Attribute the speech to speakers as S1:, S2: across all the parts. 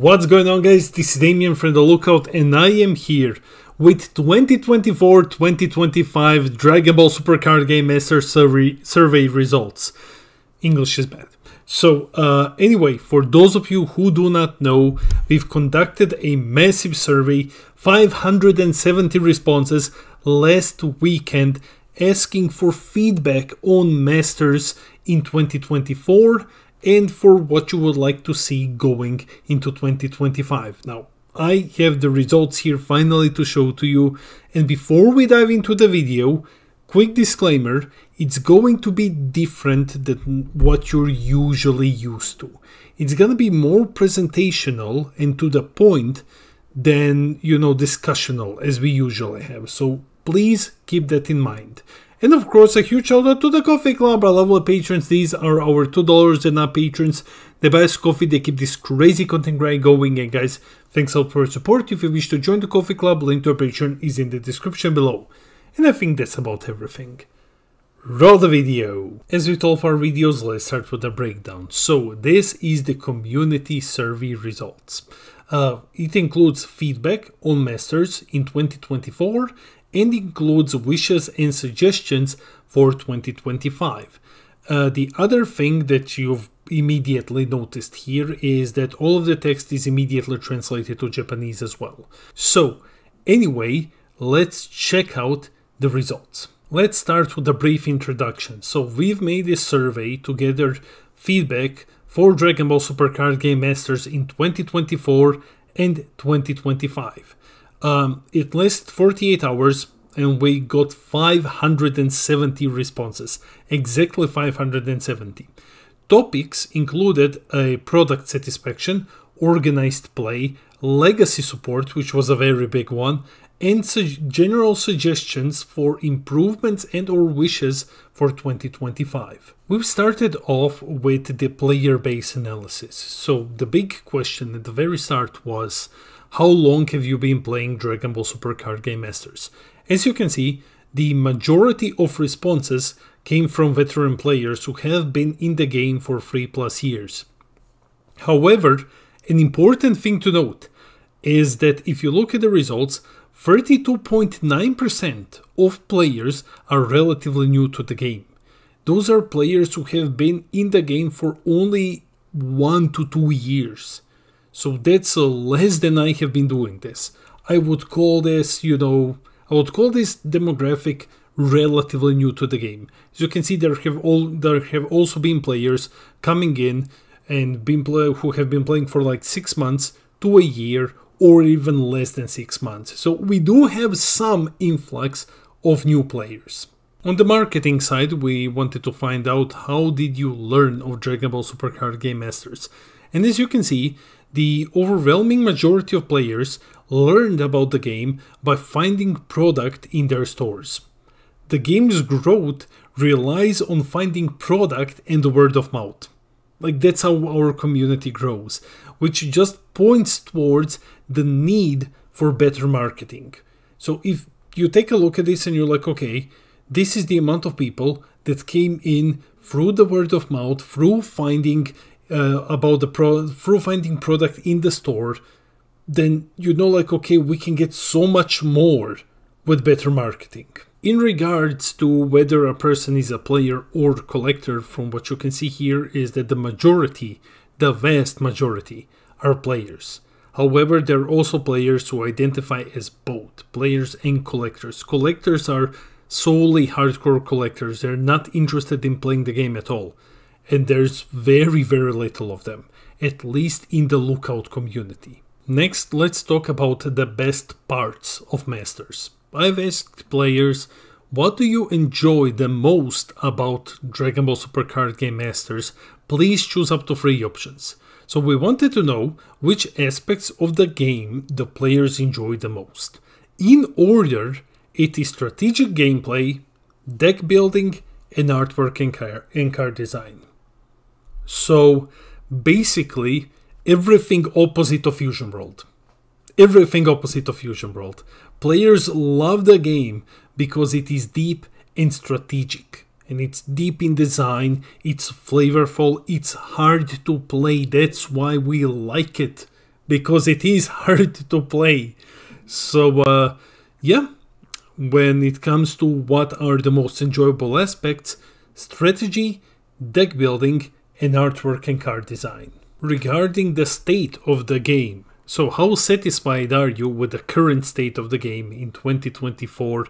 S1: What's going on, guys? This is Damien from The Lookout, and I am here with 2024-2025 Dragon Ball Super Card Game Master survey results. English is bad. So anyway, for those of you who do not know, we've conducted a massive survey, 570 responses last weekend, asking for feedback on Masters in 2024 and for what you would like to see going into 2025. Now, I have the results here finally to show to you, and before we dive into the video, quick disclaimer, it's going to be different than what you're usually used to. It's gonna be more presentational and to the point than, discussional as we usually have, so please keep that in mind. And of course, a huge shout out to the Coffee Club, our lovely patrons. These are our $2 and up patrons. The best coffee, they keep this crazy content grind going. And guys, thanks a lot for your support. If you wish to join the Coffee Club, link to our Patreon is in the description below. And I think that's about everything. Roll the video. As with all of our videos, let's start with the breakdown. So this is the community survey results. It includes feedback on Masters in 2024 and includes wishes and suggestions for 2025. The other thing that you've immediately noticed here is that all of the text is immediately translated to Japanese as well. So anyway, let's check out the results. Let's start with a brief introduction. So we've made this survey to gather feedback for Dragon Ball Super Card Game Masters in 2024 and 2025. It lasted 48 hours and we got 570 responses, exactly 570. Topics included a product satisfaction, organized play, legacy support, which was a very big one, and general suggestions for improvements and or wishes for 2025. We've started off with the player base analysis. So the big question at the very start was, how long have you been playing Dragon Ball Super Card Game Masters? As you can see, the majority of responses came from veteran players who have been in the game for 3+ years. However, an important thing to note is that if you look at the results, 32.9% of players are relatively new to the game. Those are players who have been in the game for only 1 to 2 years. So that's less than I have been doing this. I would call this, this demographic relatively new to the game. As you can see, there have also been players coming in and who have been playing for like 6 months to a year or even less than 6 months. So we do have some influx of new players. On the marketing side, we wanted to find out how did you learn of Dragon Ball Super Card Game Masters. And as you can see, the overwhelming majority of players learned about the game by finding product in their stores. The game's growth relies on finding product and the word of mouth. Like, that's how our community grows, which just points towards the need for better marketing. So if you take a look at this and you're like, okay, this is the amount of people that came in through the word of mouth, through finding through finding product in the store, then okay, we can get so much more with better marketing. In regards to whether a person is a player or collector, from what you can see here is that the vast majority are players. However, there are also players who identify as both players and collectors. Collectors are solely hardcore collectors. They're not interested in playing the game at all. And there's very, very little of them, at least in the Lookout community. Next, let's talk about the best parts of Masters. I've asked players, what do you enjoy the most about Dragon Ball Super Card Game Masters? Please choose up to 3 options. So we wanted to know which aspects of the game the players enjoy the most. In order, it is strategic gameplay, deck building, and artwork and card design. So basically everything opposite of Fusion World. Everything opposite of Fusion World. Players love the game because it is deep and strategic. And it's deep in design, it's flavorful, it's hard to play. That's why we like it. because it is hard to play. So yeah, when it comes to what are the most enjoyable aspects, strategy, deck building, and artwork and card design. Regarding the state of the game, so how satisfied are you with the current state of the game in 2024?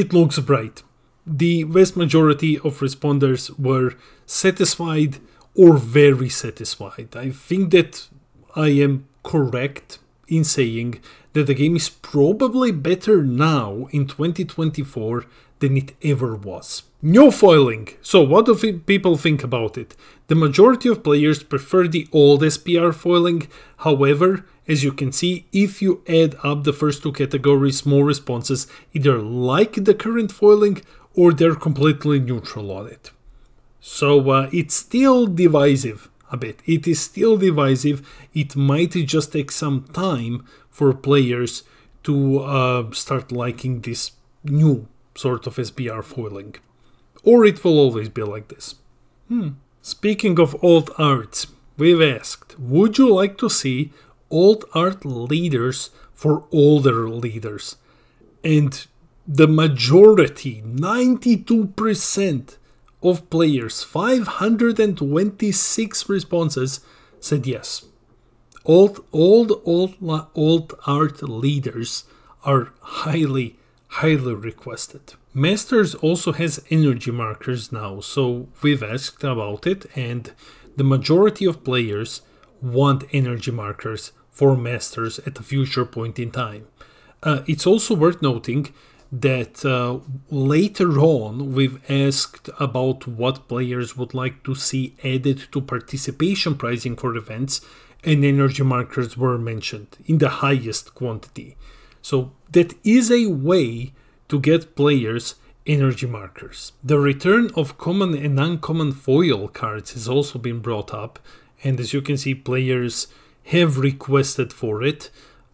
S1: It looks bright. The vast majority of responders were satisfied or very satisfied. I think that I am correct in saying that the game is probably better now in 2024 than it ever was. No foiling. So what do people think about it? The majority of players prefer the old SPR foiling. However, as you can see, if you add up the first two categories, more responses either like the current foiling or they're completely neutral on it. So it's still divisive a bit. It is still divisive. It might just take some time for players to start liking this new sort of SBR foiling. Or it will always be like this. Speaking of alt arts, we've asked, would you like to see alt art leaders for older leaders? And the majority, 92% of players, 526 responses, said yes. Alt art leaders are highly requested. Masters also has energy markers now, so we've asked about it, and the majority of players want energy markers for Masters at a future point in time. It's also worth noting that later on we've asked about what players would like to see added to participation pricing for events, and energy markers were mentioned in the highest quantity. So that is a way to get players energy markers. The return of common and uncommon foil cards has also been brought up, and as you can see, players have requested for it.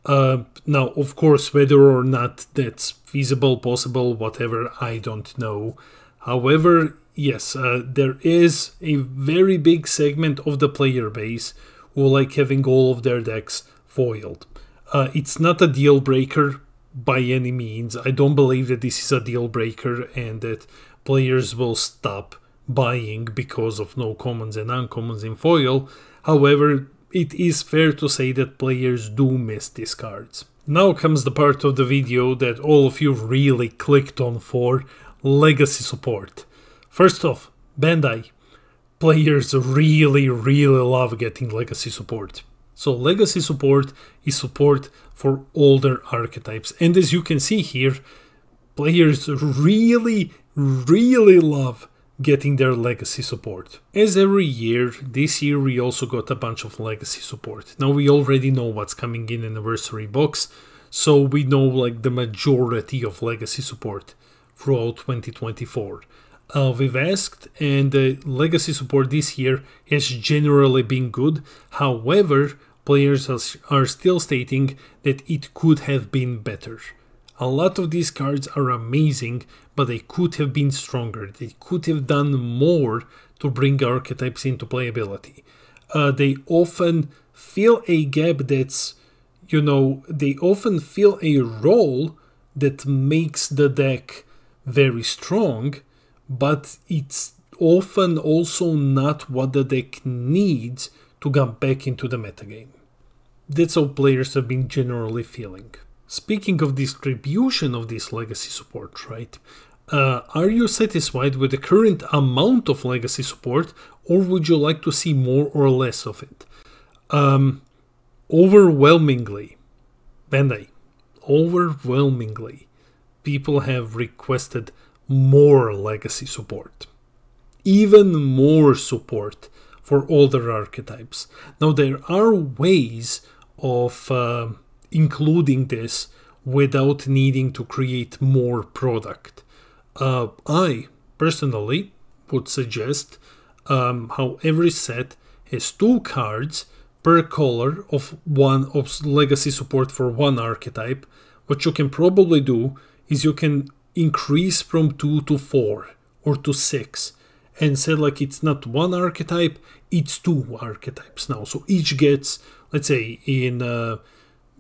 S1: Now, of course, whether or not that's feasible, possible, whatever, I don't know. However, yes, there is a very big segment of the player base who like having all of their decks foiled. It's not a deal breaker by any means. I don't believe that this is a deal breaker and that players will stop buying because of no commons and uncommons in foil. However, it is fair to say that players do miss these cards. Now comes the part of the video that all of you really clicked on for: legacy support. First off, Bandai. Players really love getting legacy support. So legacy support is support for older archetypes. And as you can see here, players really love getting their legacy support. As every year, this year we also got a bunch of legacy support. Now we already know what's coming in anniversary box, so we know like the majority of legacy support throughout 2024. We've asked, and the legacy support this year has generally been good. However, players are still stating that it could have been better. A lot of these cards are amazing, but they could have been stronger. They could have done more to bring archetypes into playability. They often fill a gap that's, they often fill a role that makes the deck very strong, but it's often also not what the deck needs to get back into the metagame. That's how players have been generally feeling. Speaking of distribution of this legacy support, right? Are you satisfied with the current amount of legacy support, or would you like to see more or less of it? Overwhelmingly, Bandai, overwhelmingly, people have requested more legacy support. Even more support for older archetypes. Now, there are ways of including this without needing to create more product. I personally would suggest how every set has 2 cards per color of legacy support for one archetype. What you can probably do is you can increase from 2 to 4 or to 6, and said like it's not one archetype, it's two archetypes now. So each gets, let's say in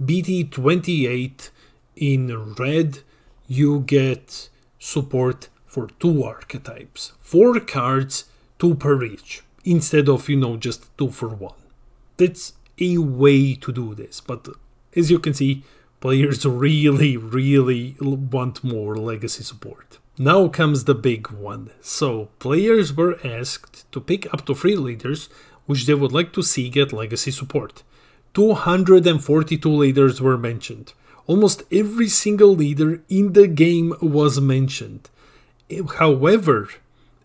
S1: BT28 in red, you get support for two archetypes. 4 cards, 2 per each, instead of, just 2 for 1. That's a way to do this, but as you can see, players really want more legacy support. Now comes the big one. So players were asked to pick up to 3 leaders which they would like to see get legacy support. 242 leaders were mentioned. Almost every single leader in the game was mentioned. However,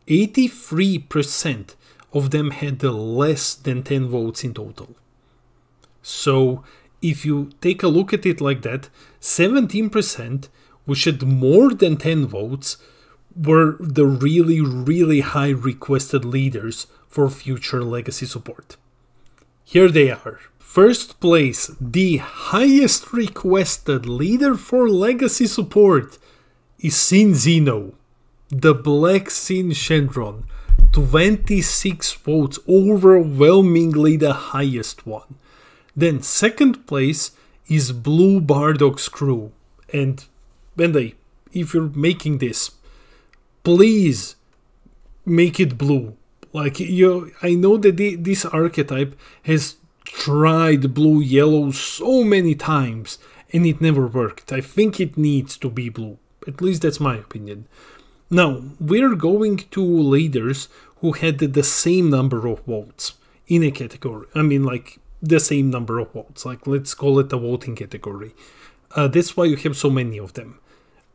S1: 83% of them had less than 10 votes in total. So if you take a look at it like that, 17%, which had more than 10 votes, were the really high requested leaders for future legacy support. Here they are. First place, the highest requested leader for legacy support is Sin Zeno, the Black Sin Shenron. 26 votes, overwhelmingly the highest one. Then second place is Blue Bardoc's Crew. And Benday, if you're making this, please make it blue. Like, I know that this archetype has tried blue yellow so many times and it never worked. I think it needs to be blue. At least that's my opinion. Now, we're going to leaders who had the same number of votes in a category. I mean, like, the same number of votes. Like, let's call it a voting category. That's why you have so many of them.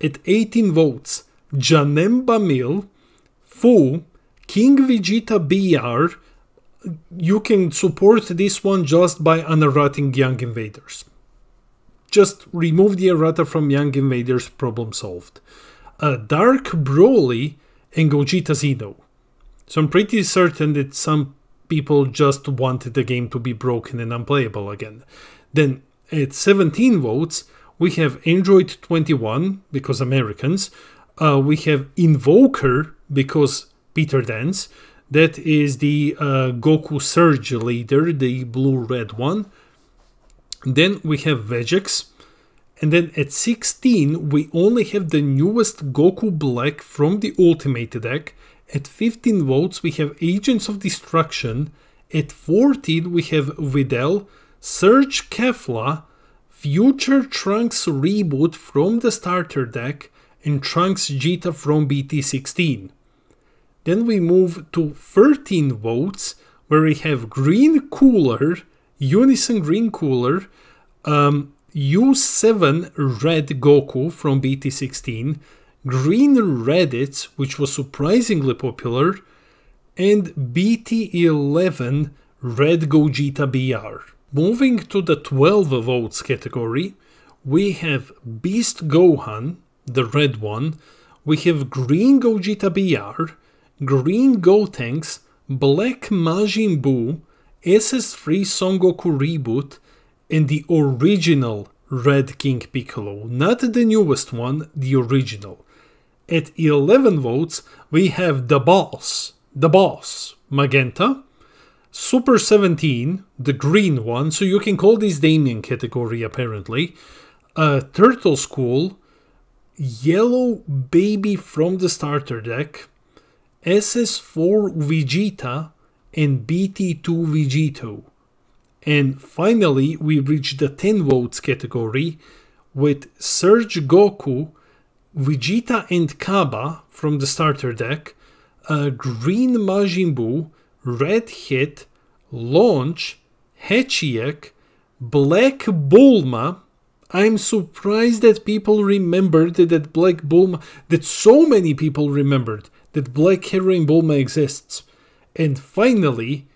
S1: At 18 votes, Janemba Mill, Fu, King Vegeta BR, you can support this one just by unerrating Young Invaders. Just remove the errata from Young Invaders, problem solved. Dark Broly and Gogeta Zeno. So I'm pretty certain that some people just wanted the game to be broken and unplayable again. Then at 17 votes, we have Android 21, because Americans. We have Invoker, because Peter Dance. That is the Goku Surge leader, the blue-red one. Then we have Vegex. And then at 16, we only have the newest Goku Black from the Ultimate deck. At 15 votes, we have Agents of Destruction. At 14, we have Videl, Surge Kefla, Future Trunks Reboot from the starter deck, and Trunks Jita from BT16. Then we move to 13 votes, where we have Green Cooler, Unison Green Cooler, U7 Red Goku from BT16, Green Reddits, which was surprisingly popular, and BT11 Red Gogeta BR. Moving to the 12 votes category, we have Beast Gohan, the red one, we have Green Gogeta BR, Green Gotenks, Black Majin Buu, SS3 Son Goku Reboot, and the original Red King Piccolo, not the newest one, the original. At 11 votes, we have the boss, Magenta, Super 17, the green one, so you can call this Damien category apparently, Turtle School, Yellow Baby from the starter deck, SS4 Vegeta, and BT2 Vegeto. And finally, we reach the 10 votes category with Surge Goku, Vegeta and Kaba from the starter deck, Green Majin Buu, Red Hit, Launch, Hachiek, Black Bulma. I'm surprised that people remembered that Black Bulma, that so many people remembered that Black Heroine Bulma exists. And finally,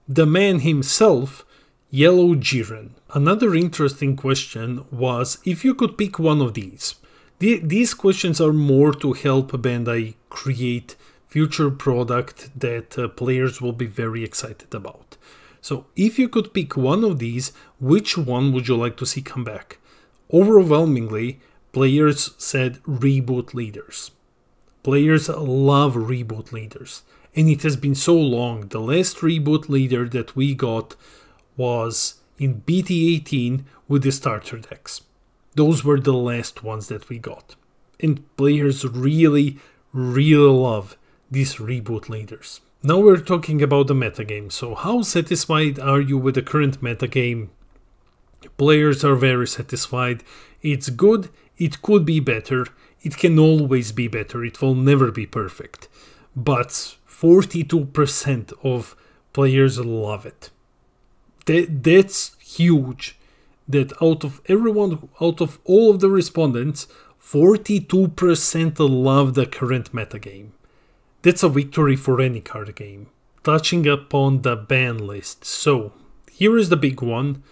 S1: the man himself, Yellow Jiren. Another interesting question was if you could pick one of these. These questions are more to help Bandai create future product that players will be very excited about. So if you could pick one of these, which one would you like to see come back? Overwhelmingly, players said reboot leaders. Players love reboot leaders. and it has been so long. The last reboot leader that we got was in BT18 with the starter decks. Those were the last ones that we got. And players really, really love these reboot leaders. Now we're talking about the metagame. So how satisfied are you with the current metagame? Players are very satisfied. It's good. It could be better. It can always be better. It will never be perfect. But 42% of players love it. That's huge. That out of all of the respondents, 42% love the current metagame. That's a victory for any card game. Touching upon the ban list. So, here is the big one.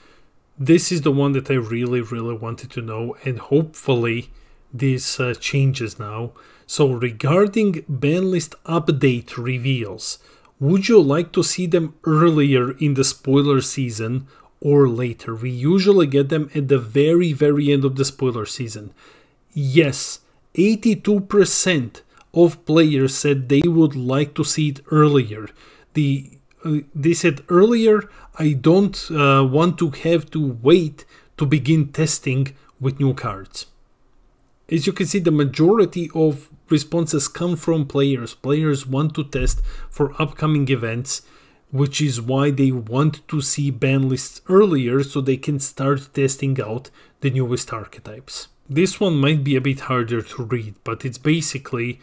S1: This is the one that I really, really wanted to know, and hopefully this changes now. So, regarding ban list update reveals, would you like to see them earlier in the spoiler season or later? We usually get them at the very, very end of the spoiler season. Yes, 82% of players said they would like to see it earlier. They said earlier, I don't want to have to wait to begin testing with new cards. As you can see, the majority of responses come from players. Players want to test for upcoming events, which is why they want to see ban lists earlier so they can start testing out the newest archetypes. This one might be a bit harder to read, but it's basically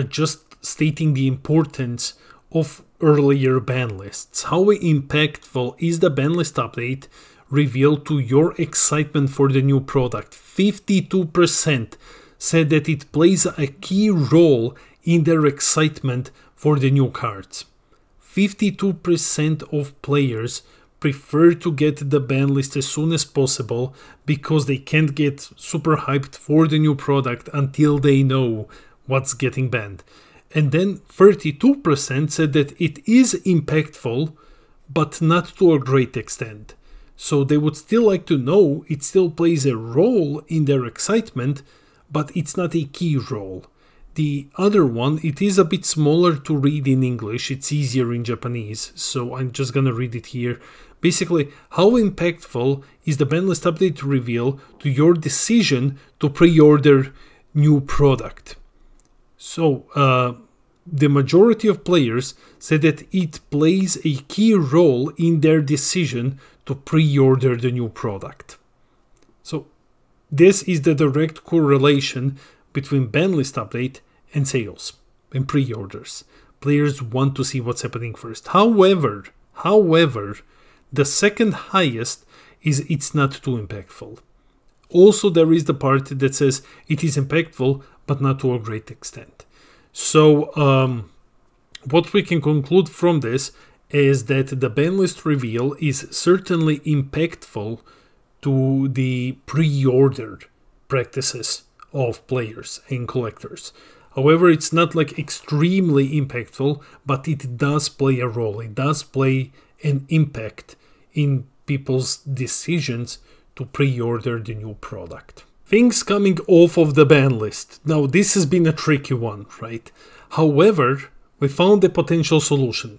S1: just stating the importance of earlier ban lists. How impactful is the ban list update reveal to your excitement for the new product? 52% said that it plays a key role in their excitement for the new cards. 52% of players prefer to get the ban list as soon as possible because they can't get super hyped for the new product until they know what's getting banned. And then 32% said that it is impactful, but not to a great extent. So they would still like to know it still plays a role in their excitement, but it's not a key role. The other one, it is a bit smaller to read in English, it's easier in Japanese, so I'm just gonna read it here. Basically, how impactful is the ban list update reveal to your decision to pre-order new product? So, the majority of players said that it plays a key role in their decision to pre-order the new product. So, this is the direct correlation between ban list update and sales and pre-orders. Players want to see what's happening first. However, the second highest is it's not too impactful. Also, there is the part that says it is impactful, but not to a great extent. So, what we can conclude from this is that the ban list reveal is certainly impactful to the pre-order practices of players and collectors. However, it's not like extremely impactful, but it does play a role. It does play an impact in people's decisions to pre-order the new product. Things coming off of the ban list. Now, this has been a tricky one, right? However, we found a potential solution.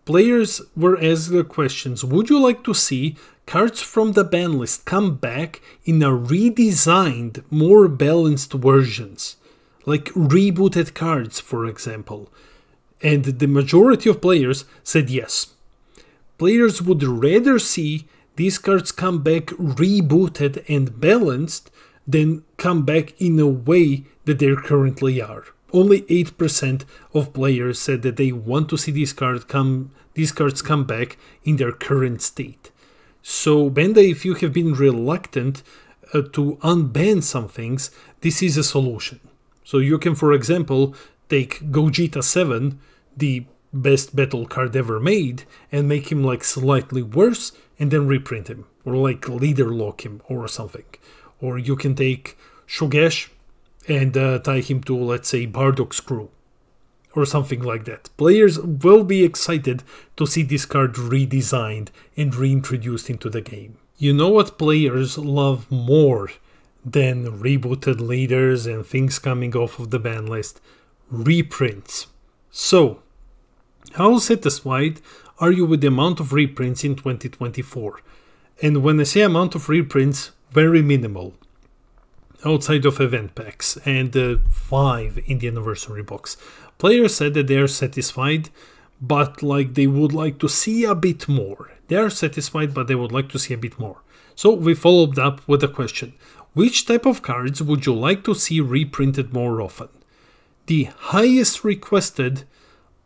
S1: Players were asked the questions, would you like to see cards from the ban list come back in a redesigned, more balanced versions? Like rebooted cards, for example. And the majority of players said yes. Players would rather see these cards come back rebooted and balanced than come back in a way that they currently are. Only 8% of players said that they want to see these cards come back in their current state. So Bandai, if you have been reluctant to unban some things, this is a solution. So you can, for example, take Gogeta 7, the best battle card ever made, and make him like slightly worse and then reprint him, or like leader lock him or something. Or you can take Shogash and tie him to, let's say, Bardock's crew or something like that. Players will be excited to see this card redesigned and reintroduced into the game. You know what players love more then rebooted leaders and things coming off of the ban list, reprints. So, how satisfied are you with the amount of reprints in 2024? And when I say amount of reprints, very minimal. Outside of event packs and 5 in the anniversary box. Players said that they are satisfied, but they would like to see a bit more. They are satisfied, but they would like to see a bit more. So we followed up with a question. Which type of cards would you like to see reprinted more often? The highest requested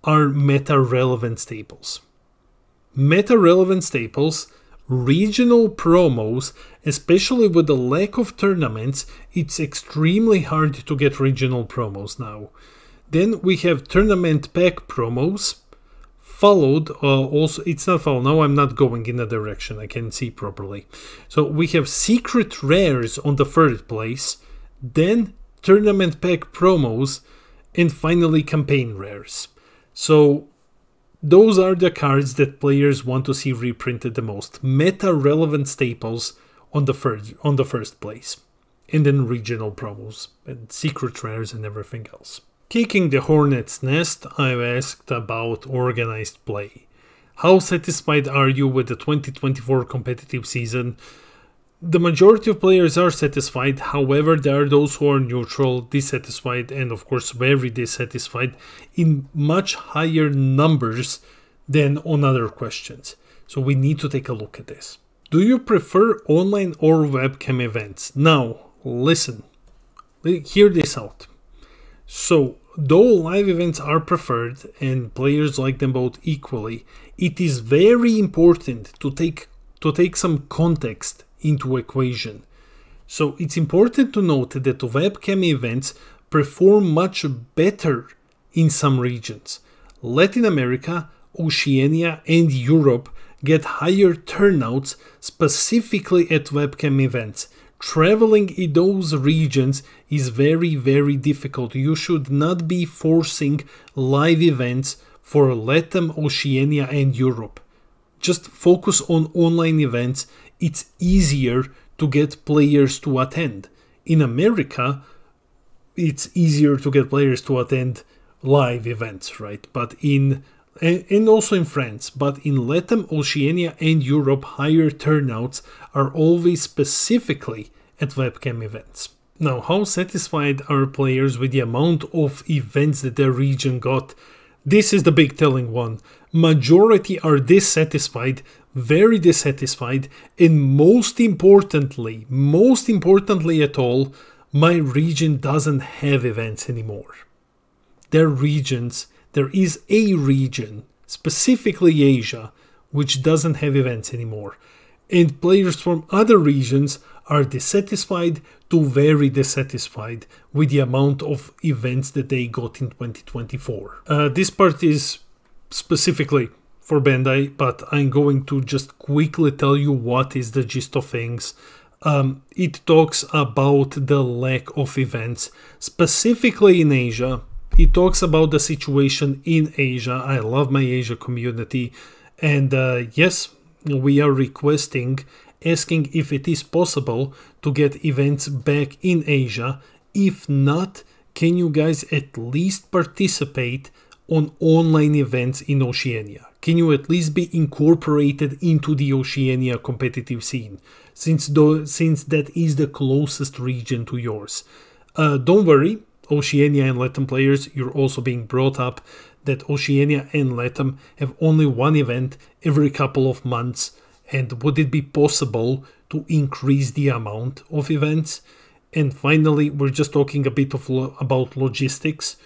S1: are meta-relevant staples. Meta-relevant staples, regional promos, especially with the lack of tournaments, it's extremely hard to get regional promos now. Then we have tournament pack promos, followed, also, it's not followed, now I'm not going in a direction, I can see properly. So we have secret rares on the third place, then tournament pack promos, and finally campaign rares. So those are the cards that players want to see reprinted the most. Meta-relevant staples on the first place. And then regional promos and secret rares and everything else. Kicking the hornet's nest, I've asked about organized play. How satisfied are you with the 2024 competitive season? The majority of players are satisfied, however there are those who are neutral, dissatisfied and of course very dissatisfied in much higher numbers than on other questions. So we need to take a look at this. Do you prefer online or webcam events? Now, listen, hear this out. So, though live events are preferred and players like them both equally, it is very important to take some context into equation. So it's important to note that webcam events perform much better in some regions. Latin America, Oceania and Europe get higher turnouts specifically at webcam events. Traveling in those regions is very, very difficult. You should not be forcing live events for LATAM, Oceania and Europe. Just focus on online events. It's easier to get players to attend. In America, it's easier to get players to attend live events, right? But and also in France, but in LATAM, Oceania and Europe, higher turnouts are always specifically at webcam events. Now, how satisfied are players with the amount of events that their region got? This is the big telling one. Majority are dissatisfied, very dissatisfied, and most importantly at all, my region doesn't have events anymore. There is a region, specifically Asia, which doesn't have events anymore. And players from other regions are dissatisfied to very dissatisfied with the amount of events that they got in 2024. This part is specifically for Bandai, but I'm going to just quickly tell you what is the gist of things. It talks about the lack of events, specifically in Asia. It talks about the situation in Asia. I love my Asia community. And yes, we are asking if it is possible to get events back in Asia. If not, can you guys at least participate on online events in Oceania? Can you at least be incorporated into the Oceania competitive scene, since that is the closest region to yours? Don't worry, Oceania and LATAM players, you're also being brought up that Oceania and LATAM have only one event every couple of months. And would it be possible to increase the amount of events? And finally, we're just talking a bit about logistics,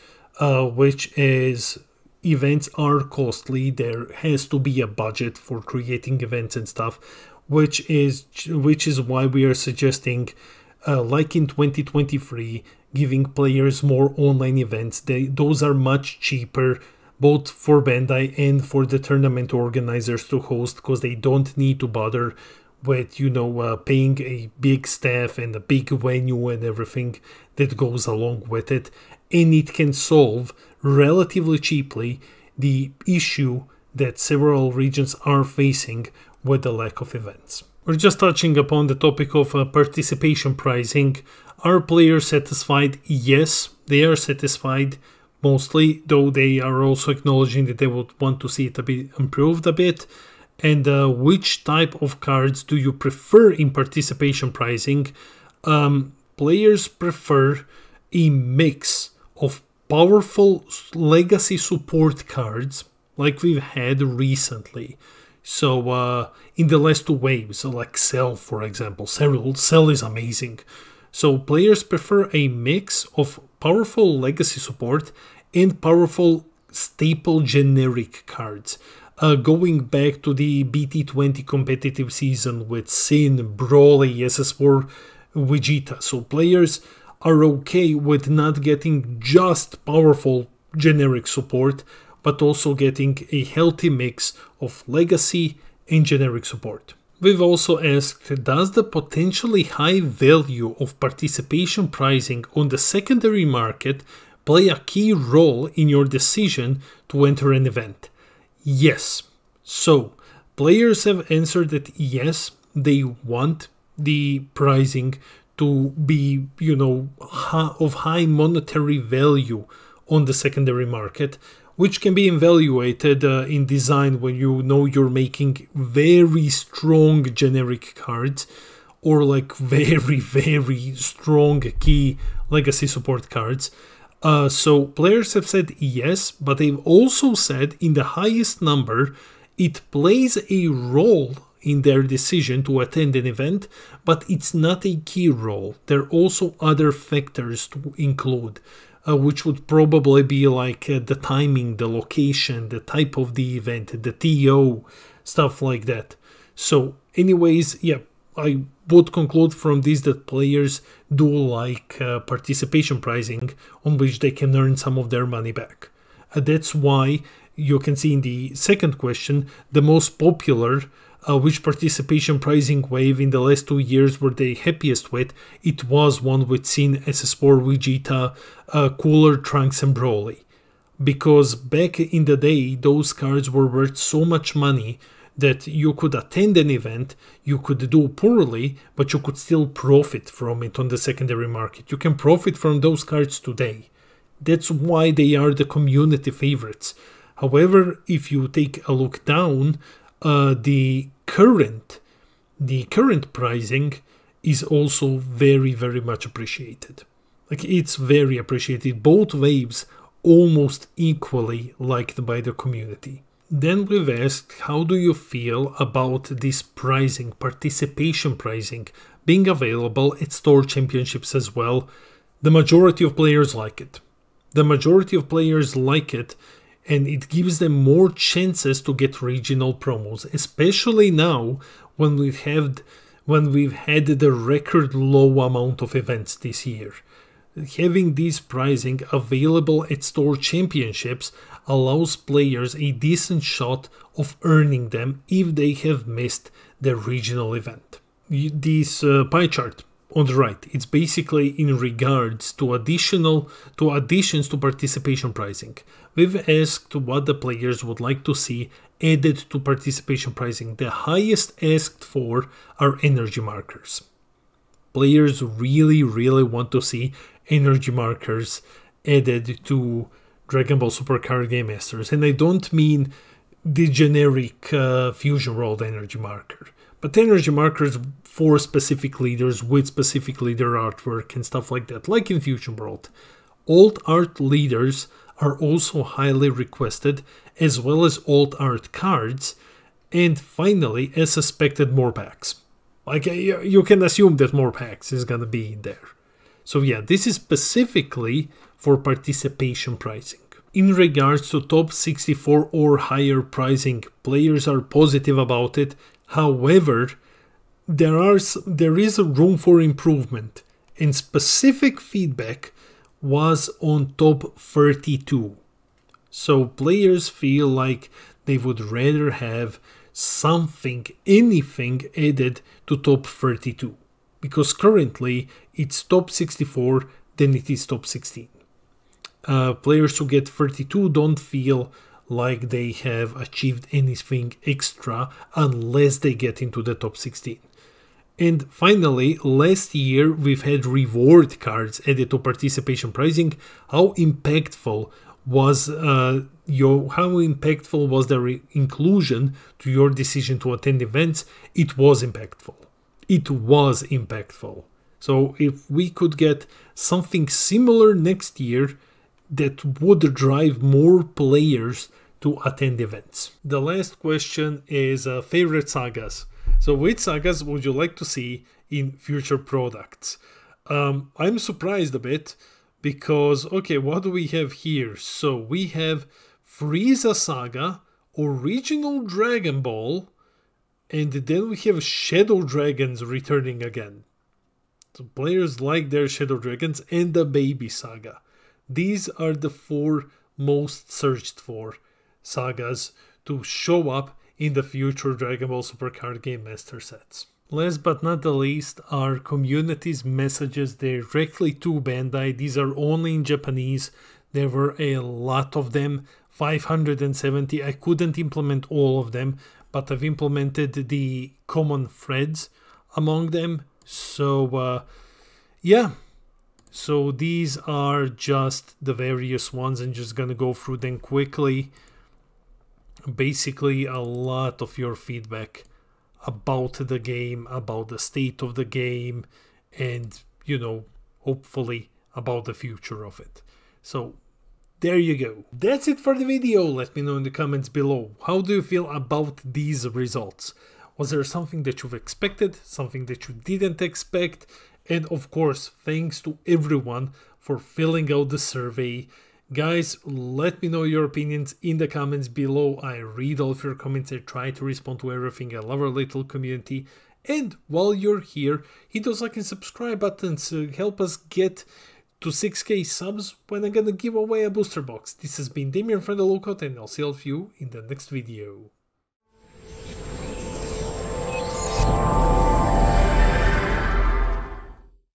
S1: which is events are costly. There has to be a budget for creating events and stuff, which is why we are suggesting, like in 2023, giving players more online events. Those are much cheaper, both for Bandai and for the tournament organizers to host, because they don't need to bother with, paying a big staff and a big venue and everything that goes along with it. And it can solve relatively cheaply the issue that several regions are facing with the lack of events. We're just touching upon the topic of participation pricing. Are players satisfied? Yes, they are satisfied mostly, though they are also acknowledging that they would want to see it a bit improved a bit. And which type of cards do you prefer in participation pricing? Players prefer a mix of powerful legacy support cards like we've had recently. So in the last two waves, like Cell, for example, Cell is amazing. So players prefer a mix of powerful legacy support and powerful staple generic cards. Going back to the BT20 competitive season with Sin, Broly, SS4, Vegeta. So players are okay with not getting just powerful generic support, but also getting a healthy mix of legacy and generic support. We've also asked, does the potentially high value of participation pricing on the secondary market play a key role in your decision to enter an event? Yes. So, players have answered that yes, they want the pricing to be, of high monetary value on the secondary market, which can be evaluated in design when you know you're making very strong generic cards or like very, very strong key legacy support cards. So players have said yes, but they've also said in the highest number, it plays a role in their decision to attend an event, but it's not a key role. There are also other factors to include, which would probably be like the timing, the location, the type of the event, the TO, stuff like that. So anyways, yeah, I would conclude from this that players do like participation pricing on which they can earn some of their money back. That's why you can see in the second question, the most popular which participation pricing wave in the last 2 years were they happiest with. It was one with Sin, SS4, Vegeta, Cooler, Trunks and Broly. Because back in the day, those cards were worth so much money that you could attend an event, you could do poorly, but you could still profit from it on the secondary market. You can profit from those cards today. That's why they are the community favorites. However, if you take a look down, the current pricing is also very, very much appreciated. Like, it's very appreciated. Both waves almost equally liked by the community. Then we've asked, how do you feel about this pricing, participation pricing, being available at store championships as well? The majority of players like it. The majority of players like it, and it gives them more chances to get regional promos, especially now when we've had the record low amount of events this year. Having this pricing available at store championships allows players a decent shot of earning them if they have missed the regional event. This pie chart on the right, it's basically in regards to additions to participation pricing. We've asked what the players would like to see added to participation pricing. The highest asked for are energy markers. Players really, really want to see energy markers added to Dragon Ball Super Card Game Masters. And I don't mean the generic Fusion World energy marker, but energy markers for specific leaders with specific leader artwork and stuff like that, like in Fusion World. Alt art leaders are also highly requested, as well as alt art cards, and finally, as suspected, more packs. Like, you can assume that more packs is gonna be in there. So yeah, this is specifically for participation pricing. In regards to top 64 or higher pricing, players are positive about it. However, there is a room for improvement, and specific feedback was on top 32. So players feel like they would rather have anything added to top 32, because currently it's top 64 than it is top 16. Players who get 32 don't feel like they have achieved anything extra unless they get into the top 16. And finally, last year we've had reward cards added to participation pricing. How impactful was the inclusion to your decision to attend events? It was impactful. It was impactful. So if we could get something similar next year, that would drive more players to attend events. The last question is favorite sagas. So which sagas would you like to see in future products? I'm surprised a bit because, okay, what do we have here? So we have Frieza Saga, Original Dragon Ball, and then we have Shadow Dragons returning again. So players like their Shadow Dragons, and the Baby Saga. These are the 4 most searched for sagas to show up in the future Dragon Ball Super Card Game Master sets. Last but not the least are community's messages directly to Bandai. These are only in Japanese. There were a lot of them, 570. I couldn't implement all of them, but I've implemented the common threads among them. So yeah, so these are just the various ones. I'm just gonna go through them quickly. Basically a lot of your feedback about the game, about the state of the game, and hopefully about the future of it. So there you go. That's it for the video. Let me know in the comments below. How do you feel about these results? Was there something that you've expected, something that you didn't expect? And of course, thanks to everyone for filling out the survey. Guys, let me know your opinions in the comments below. I read all of your comments. I try to respond to everything. I love our little community. And while you're here, hit those like and subscribe buttons to help us get to 6K subs when I'm gonna give away a booster box. This has been Damien from the Lookout, and I'll see all of you in the next video.